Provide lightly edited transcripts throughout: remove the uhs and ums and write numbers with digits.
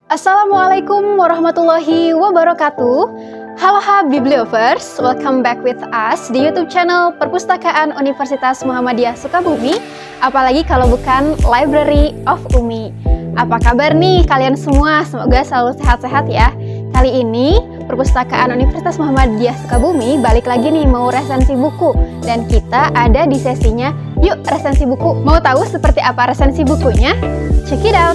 Assalamualaikum warahmatullahi wabarakatuh. Halo Bibliovers, welcome back with us di YouTube channel Perpustakaan Universitas Muhammadiyah Sukabumi. Apalagi kalau bukan Library of Umi. Apa kabar nih kalian semua? Semoga selalu sehat-sehat ya. Kali ini Perpustakaan Universitas Muhammadiyah Sukabumi balik lagi nih mau resensi buku. Dan kita ada di sesinya Yuk Resensi Buku. Mau tahu seperti apa resensi bukunya? Check it out!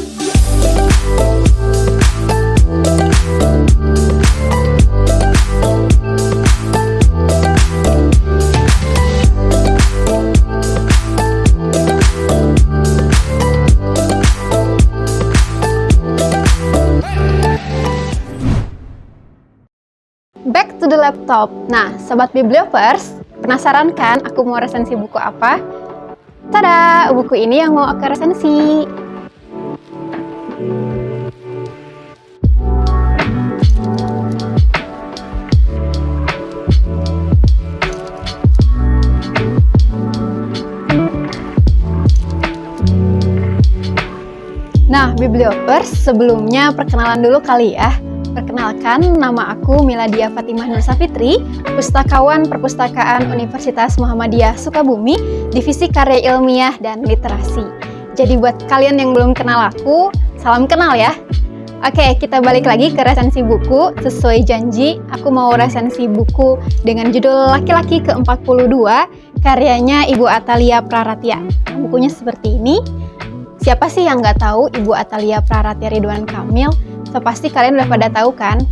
Back to the laptop. Nah, Sobat Bibliovers, penasaran kan aku mau resensi buku apa? Tada, buku ini yang mau aku resensi. Nah, Bibliovers, sebelumnya perkenalan dulu kali ya. Perkenalkan, nama aku Miladia Fatimah Nur Safitri, pustakawan Perpustakaan Universitas Muhammadiyah Sukabumi, Divisi Karya Ilmiah dan Literasi. Jadi buat kalian yang belum kenal aku, salam kenal ya. Oke, kita balik lagi ke resensi buku. Sesuai janji, aku mau resensi buku dengan judul Laki-laki ke-42, karyanya Ibu Atalia Praratya. Bukunya seperti ini. Siapa sih yang nggak tahu Ibu Atalia Praratya Ridwan Kamil? So, pasti kalian udah pada tahu kan?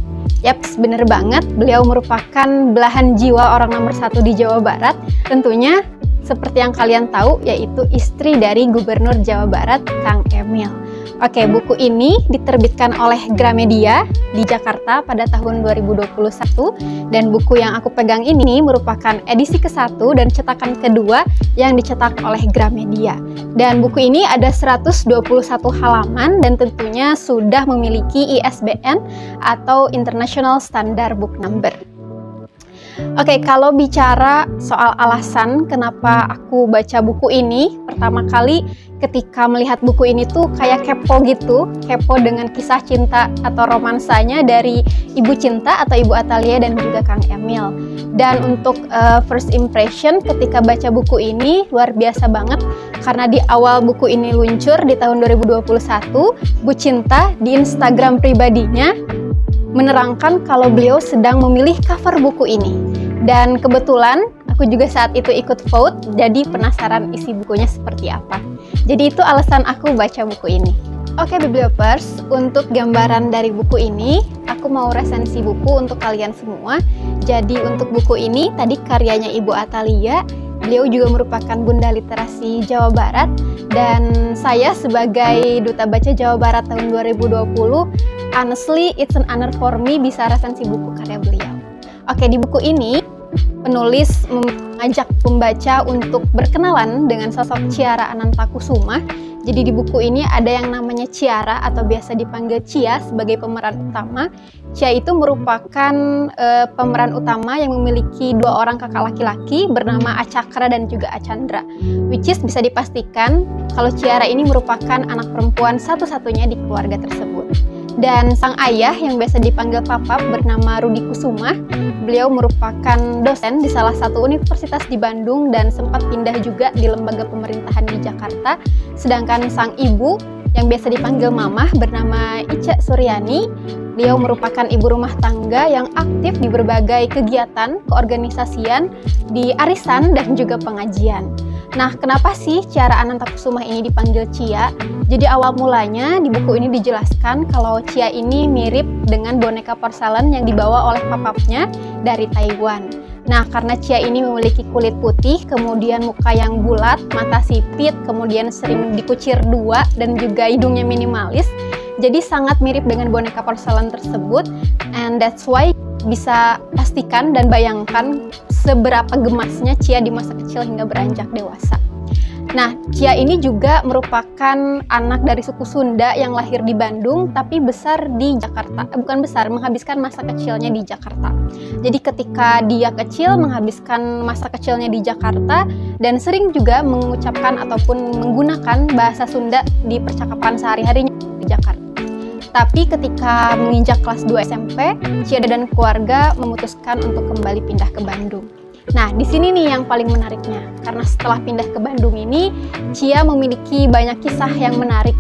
Yaps, bener banget, beliau merupakan belahan jiwa orang nomor 1 di Jawa Barat. Tentunya, seperti yang kalian tahu, yaitu istri dari Gubernur Jawa Barat, Kang Emil. Oke, buku ini diterbitkan oleh Gramedia di Jakarta pada tahun 2021. Dan buku yang aku pegang ini merupakan edisi ke-1 dan cetakan kedua yang dicetak oleh Gramedia. Dan buku ini ada 121 halaman dan tentunya sudah memiliki ISBN atau International Standard Book Number. Oke, kalau bicara soal alasan kenapa aku baca buku ini, pertama kali ketika melihat buku ini tuh kayak kepo gitu, kepo dengan kisah cinta atau romansanya dari Ibu Cinta atau Ibu Atalia dan juga Kang Emil. Dan untuk first impression ketika baca buku ini luar biasa banget karena di awal buku ini luncur di tahun 2021, Bu Cinta di Instagram pribadinya menerangkan kalau beliau sedang memilih cover buku ini. Dan kebetulan aku juga saat itu ikut vote, jadi penasaran isi bukunya seperti apa. Jadi itu alasan aku baca buku ini. Oke Bibliovers, untuk gambaran dari buku ini, aku mau resensi buku untuk kalian semua. Jadi untuk buku ini, tadi karyanya Ibu Atalia, beliau juga merupakan Bunda Literasi Jawa Barat. Dan saya sebagai Duta Baca Jawa Barat tahun 2020, honestly it's an honor for me bisa resensi buku karya beliau. Oke, di buku ini penulis mengajak pembaca untuk berkenalan dengan sosok Ciara Anantakusuma. Jadi di buku ini ada yang namanya Ciara atau biasa dipanggil Cia sebagai pemeran utama. Cia itu merupakan pemeran utama yang memiliki 2 orang kakak laki-laki bernama Acakra dan juga Acandra. Which is bisa dipastikan kalau Ciara ini merupakan anak perempuan satu-satunya di keluarga tersebut. Dan sang ayah yang biasa dipanggil Papa bernama Rudi Kusuma, beliau merupakan dosen di salah satu universitas di Bandung dan sempat pindah juga di lembaga pemerintahan di Jakarta. Sedangkan sang ibu yang biasa dipanggil Mamah bernama Ica Suryani, beliau merupakan ibu rumah tangga yang aktif di berbagai kegiatan keorganisasian, di arisan dan juga pengajian. Nah, kenapa sih Ciara Anantakusuma ini dipanggil Cia? Jadi awal mulanya di buku ini dijelaskan kalau Cia ini mirip dengan boneka porselen yang dibawa oleh papapnya dari Taiwan. Nah, karena Cia ini memiliki kulit putih, kemudian muka yang bulat, mata sipit, kemudian sering dikucir 2 dan juga hidungnya minimalis. Jadi sangat mirip dengan boneka porselen tersebut, and that's why bisa pastikan dan bayangkan seberapa gemasnya Cia di masa kecil hingga beranjak dewasa. Nah, Cia ini juga merupakan anak dari suku Sunda yang lahir di Bandung tapi besar di Jakarta. Bukan besar, menghabiskan masa kecilnya di Jakarta. Jadi ketika dia kecil menghabiskan masa kecilnya di Jakarta dan sering juga mengucapkan ataupun menggunakan bahasa Sunda di percakapan sehari-harinya di Jakarta. Tapi ketika menginjak kelas 2 SMP, Cia dan keluarga memutuskan untuk kembali pindah ke Bandung. Nah, di sini nih yang paling menariknya. Karena setelah pindah ke Bandung ini, Cia memiliki banyak kisah yang menarik.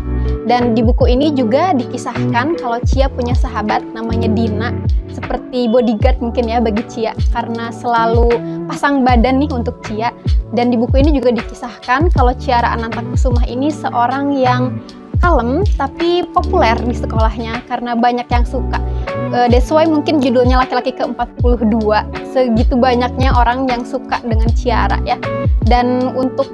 Dan di buku ini juga dikisahkan kalau Cia punya sahabat namanya Dina, seperti bodyguard mungkin ya bagi Cia, karena selalu pasang badan nih untuk Cia. Dan di buku ini juga dikisahkan kalau Ciara Anantakusumah ini seorang yang kalem tapi populer di sekolahnya karena banyak yang suka. That's why mungkin judulnya laki-laki ke-42. Segitu banyaknya orang yang suka dengan Ciara ya. Dan untuk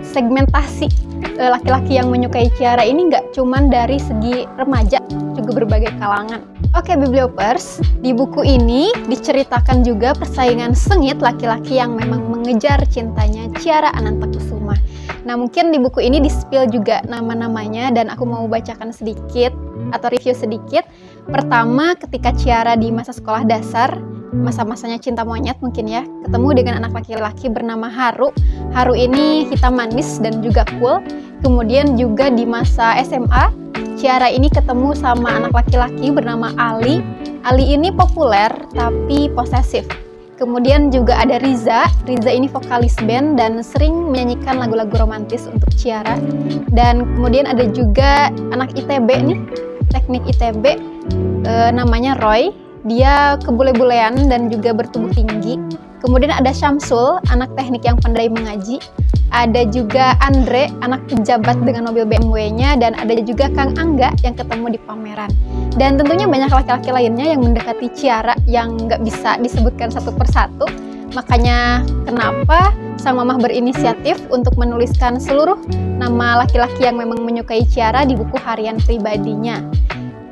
segmentasi laki-laki yang menyukai Ciara ini nggak cuman dari segi remaja, juga berbagai kalangan. Oke, Bibliopers, di buku ini diceritakan juga persaingan sengit laki-laki yang memang mengejar cintanya Ciara Anantakusumah. Nah, mungkin di buku ini di-spill juga nama-namanya dan aku mau bacakan sedikit atau review sedikit. Pertama, ketika Ciara di masa sekolah dasar, masa-masanya cinta monyet mungkin ya, ketemu dengan anak laki-laki bernama Haru. Haru ini hitam manis dan juga cool. Kemudian juga di masa SMA, Ciara ini ketemu sama anak laki-laki bernama Ali. Ali ini populer tapi posesif. Kemudian juga ada Riza. Riza ini vokalis band dan sering menyanyikan lagu-lagu romantis untuk Ciara. Dan kemudian ada juga anak ITB nih, teknik ITB, namanya Roy. Dia kebule-bulean dan juga bertubuh tinggi. Kemudian ada Syamsul, anak teknik yang pandai mengaji. Ada juga Andre, anak pejabat dengan mobil BMW-nya. Dan ada juga Kang Angga yang ketemu di pameran. Dan tentunya banyak laki-laki lainnya yang mendekati Ciara yang nggak bisa disebutkan satu persatu. Makanya kenapa sang mamah berinisiatif untuk menuliskan seluruh nama laki-laki yang memang menyukai Ciara di buku harian pribadinya.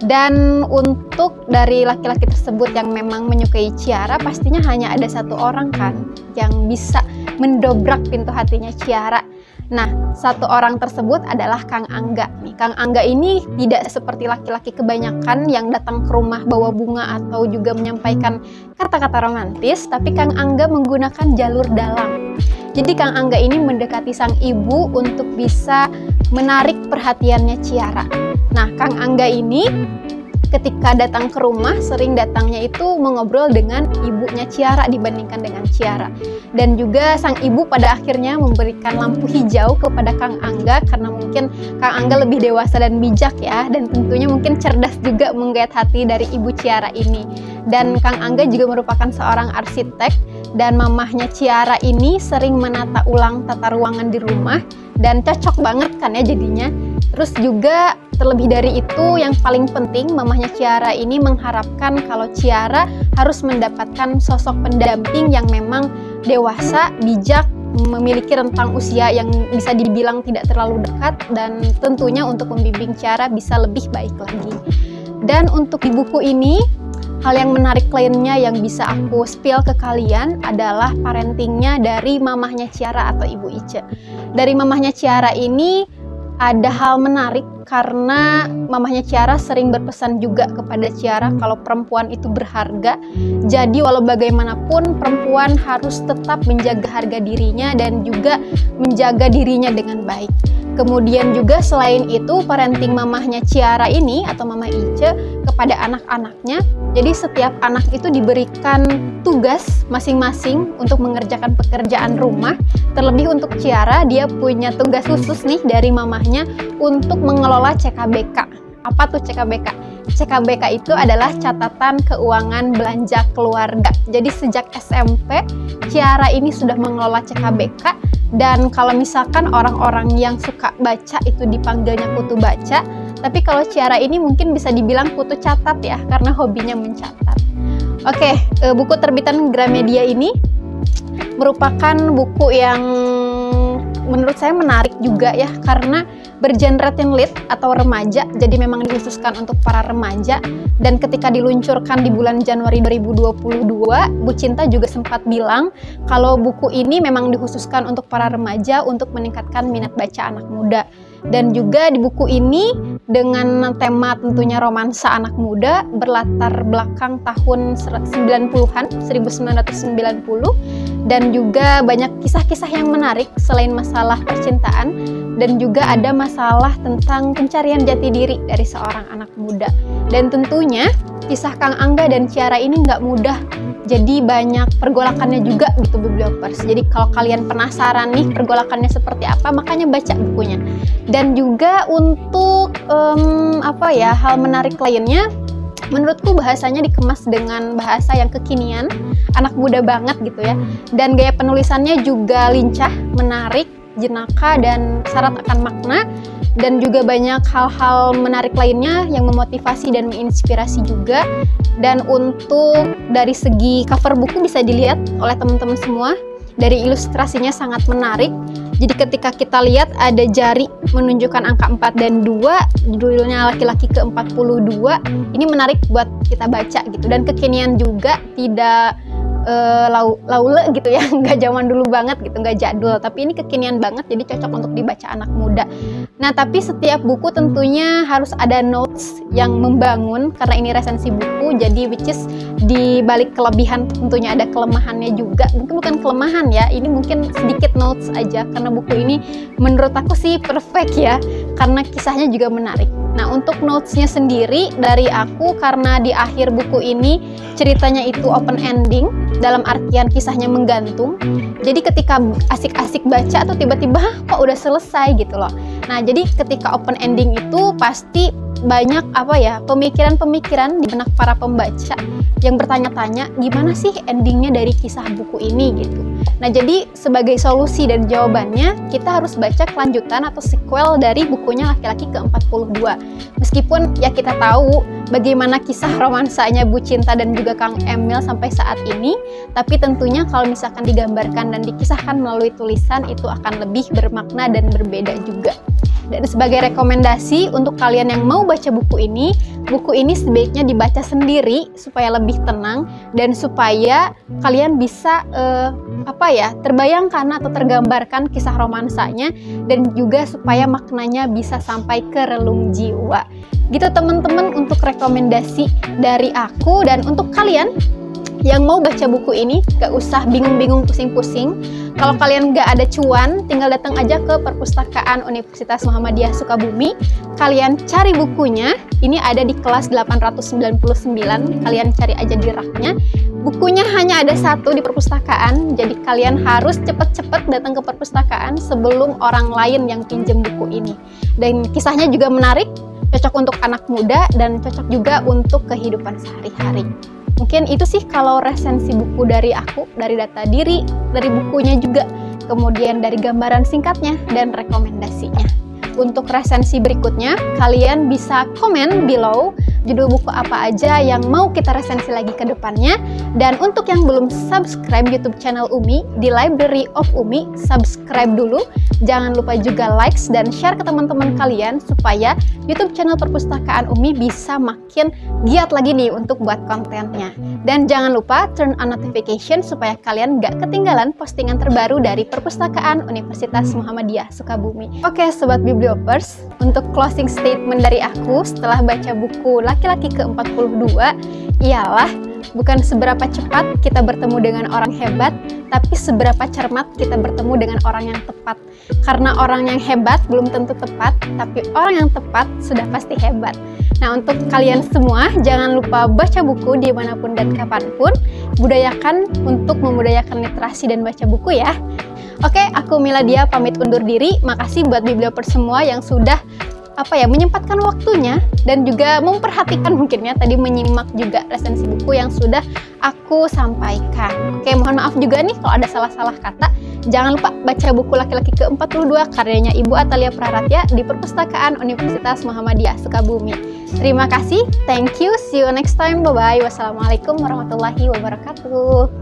Dan untuk dari laki-laki tersebut yang memang menyukai Ciara, pastinya hanya ada satu orang kan yang bisa mendobrak pintu hatinya Ciara. Nah, satu orang tersebut adalah Kang Angga nih. Kang Angga ini tidak seperti laki-laki kebanyakan yang datang ke rumah bawa bunga atau juga menyampaikan kata-kata romantis, tapi Kang Angga menggunakan jalur dalam. Jadi Kang Angga ini mendekati sang ibu untuk bisa menarik perhatiannya Ciara. Nah, Kang Angga ini ketika datang ke rumah, sering datangnya itu mengobrol dengan ibunya Ciara dibandingkan dengan Ciara. Dan juga sang ibu pada akhirnya memberikan lampu hijau kepada Kang Angga karena mungkin Kang Angga lebih dewasa dan bijak ya, dan tentunya mungkin cerdas juga menggait hati dari ibu Ciara ini. Dan Kang Angga juga merupakan seorang arsitek dan mamahnya Ciara ini sering menata ulang tata ruangan di rumah dan cocok banget kan ya jadinya. Terus juga terlebih dari itu yang paling penting mamahnya Ciara ini mengharapkan kalau Ciara harus mendapatkan sosok pendamping yang memang dewasa, bijak, memiliki rentang usia yang bisa dibilang tidak terlalu dekat dan tentunya untuk membimbing Ciara bisa lebih baik lagi. Dan untuk di buku ini, hal yang menarik lainnya yang bisa aku spill ke kalian adalah parentingnya dari mamahnya Ciara atau Ibu Ice. Dari mamahnya Ciara ini ada hal menarik karena mamahnya Ciara sering berpesan juga kepada Ciara kalau perempuan itu berharga. Jadi walau bagaimanapun perempuan harus tetap menjaga harga dirinya dan juga menjaga dirinya dengan baik. Kemudian juga selain itu parenting mamahnya Ciara ini atau Mama Ice kepada anak-anaknya. Jadi setiap anak itu diberikan tugas masing-masing untuk mengerjakan pekerjaan rumah. Terlebih untuk Ciara, dia punya tugas khusus nih dari mamahnya untuk mengelola CKBK. Apa tuh CKBK? CKBK itu adalah catatan keuangan belanja keluarga. Jadi sejak SMP, Ciara ini sudah mengelola CKBK. Dan kalau misalkan orang-orang yang suka baca itu dipanggilnya kutu baca. Tapi kalau Ciara ini mungkin bisa dibilang kutu catat ya, karena hobinya mencatat. Oke, buku terbitan Gramedia ini merupakan buku yang menurut saya menarik juga ya, karena bergenre teen lit atau remaja, jadi memang dikhususkan untuk para remaja. Dan ketika diluncurkan di bulan Januari 2022, Bu Cinta juga sempat bilang kalau buku ini memang dikhususkan untuk para remaja untuk meningkatkan minat baca anak muda. Dan juga di buku ini dengan tema tentunya romansa anak muda berlatar belakang tahun 90-an, 1990. dan juga banyak kisah-kisah yang menarik selain masalah percintaan, dan juga ada masalah tentang pencarian jati diri dari seorang anak muda. Dan tentunya kisah Kang Angga dan Ciara ini nggak mudah, jadi banyak pergolakannya juga gitu Bibliopers. Jadi kalau kalian penasaran nih pergolakannya seperti apa, makanya baca bukunya. Dan juga untuk hal menarik lainnya, menurutku bahasanya dikemas dengan bahasa yang kekinian, anak muda banget gitu ya. Dan gaya penulisannya juga lincah, menarik, jenaka, dan syarat akan makna. Dan juga banyak hal-hal menarik lainnya yang memotivasi dan menginspirasi juga. Dan untuk dari segi cover buku bisa dilihat oleh teman-teman semua, dari ilustrasinya sangat menarik. Jadi ketika kita lihat ada jari menunjukkan angka 4 dan 2, judulnya laki-laki ke-42, ini menarik buat kita baca gitu. Dan kekinian juga, tidak laule gitu ya, nggak zaman dulu banget gitu, nggak jadul, tapi ini kekinian banget, jadi cocok untuk dibaca anak muda. Nah, tapi setiap buku tentunya harus ada notes yang membangun, karena ini resensi buku, jadi which is di balik kelebihan tentunya ada kelemahannya juga. Mungkin bukan kelemahan ya, ini mungkin sedikit notes aja, karena buku ini menurut aku sih perfect ya, karena kisahnya juga menarik. Nah, untuk notesnya sendiri dari aku, karena di akhir buku ini ceritanya itu open ending, dalam artian kisahnya menggantung. Jadi ketika asik-asik baca tuh tiba-tiba kok udah selesai gitu loh. Nah, jadi ketika open ending itu pasti banyak pemikiran-pemikiran di benak para pembaca yang bertanya-tanya gimana sih endingnya dari kisah buku ini gitu. Nah, jadi sebagai solusi dan jawabannya kita harus baca kelanjutan atau sequel dari bukunya Laki-laki ke-42. Meskipun ya kita tahu bagaimana kisah romansanya Bu Cinta dan juga Kang Emil sampai saat ini, tapi tentunya kalau misalkan digambarkan dan dikisahkan melalui tulisan itu akan lebih bermakna dan berbeda juga. Dan sebagai rekomendasi untuk kalian yang mau baca buku ini sebaiknya dibaca sendiri supaya lebih tenang dan supaya kalian bisa terbayangkan atau tergambarkan kisah romansanya, dan juga supaya maknanya bisa sampai ke relung jiwa. Gitu teman-teman untuk rekomendasi dari aku. Dan untuk kalian yang mau baca buku ini, gak usah bingung-bingung pusing-pusing. Kalau kalian gak ada cuan, tinggal datang aja ke Perpustakaan Universitas Muhammadiyah Sukabumi. Kalian cari bukunya, ini ada di kelas 899, kalian cari aja di raknya. Bukunya hanya ada satu di perpustakaan, jadi kalian harus cepet-cepet datang ke perpustakaan sebelum orang lain yang pinjem buku ini. Dan kisahnya juga menarik, cocok untuk anak muda, dan cocok juga untuk kehidupan sehari-hari. Mungkin itu sih kalau resensi buku dari aku, dari data diri, dari bukunya juga, kemudian dari gambaran singkatnya dan rekomendasinya. Untuk resensi berikutnya, kalian bisa komen below judul buku apa aja yang mau kita resensi lagi ke depannya. Dan untuk yang belum subscribe YouTube channel Umi di Library of Umi, subscribe dulu. Jangan lupa juga likes dan share ke teman-teman kalian supaya YouTube channel Perpustakaan Umi bisa makin giat lagi nih untuk buat kontennya. Dan jangan lupa turn on notification supaya kalian gak ketinggalan postingan terbaru dari Perpustakaan Universitas Muhammadiyah Sukabumi. Oke Sobat Bibliopers, untuk closing statement dari aku setelah baca buku Laki-laki ke-42 ialah bukan seberapa cepat kita bertemu dengan orang hebat, tapi seberapa cermat kita bertemu dengan orang yang tepat. Karena orang yang hebat belum tentu tepat, tapi orang yang tepat sudah pasti hebat. Nah, untuk kalian semua, jangan lupa baca buku dimanapun dan kapanpun. Budayakan untuk memudayakan literasi dan baca buku ya. Oke, aku Miladia pamit undur diri. Makasih buat Bibliopers semua yang sudah menyempatkan waktunya dan juga memperhatikan mungkin ya tadi menyimak juga resensi buku yang sudah aku sampaikan. Oke, mohon maaf juga nih kalau ada salah-salah kata. Jangan lupa baca buku Laki-laki ke-42 karyanya Ibu Atalia Praratya di Perpustakaan Universitas Muhammadiyah Sukabumi. Terima kasih, thank you, see you next time, bye-bye. Wassalamualaikum warahmatullahi wabarakatuh.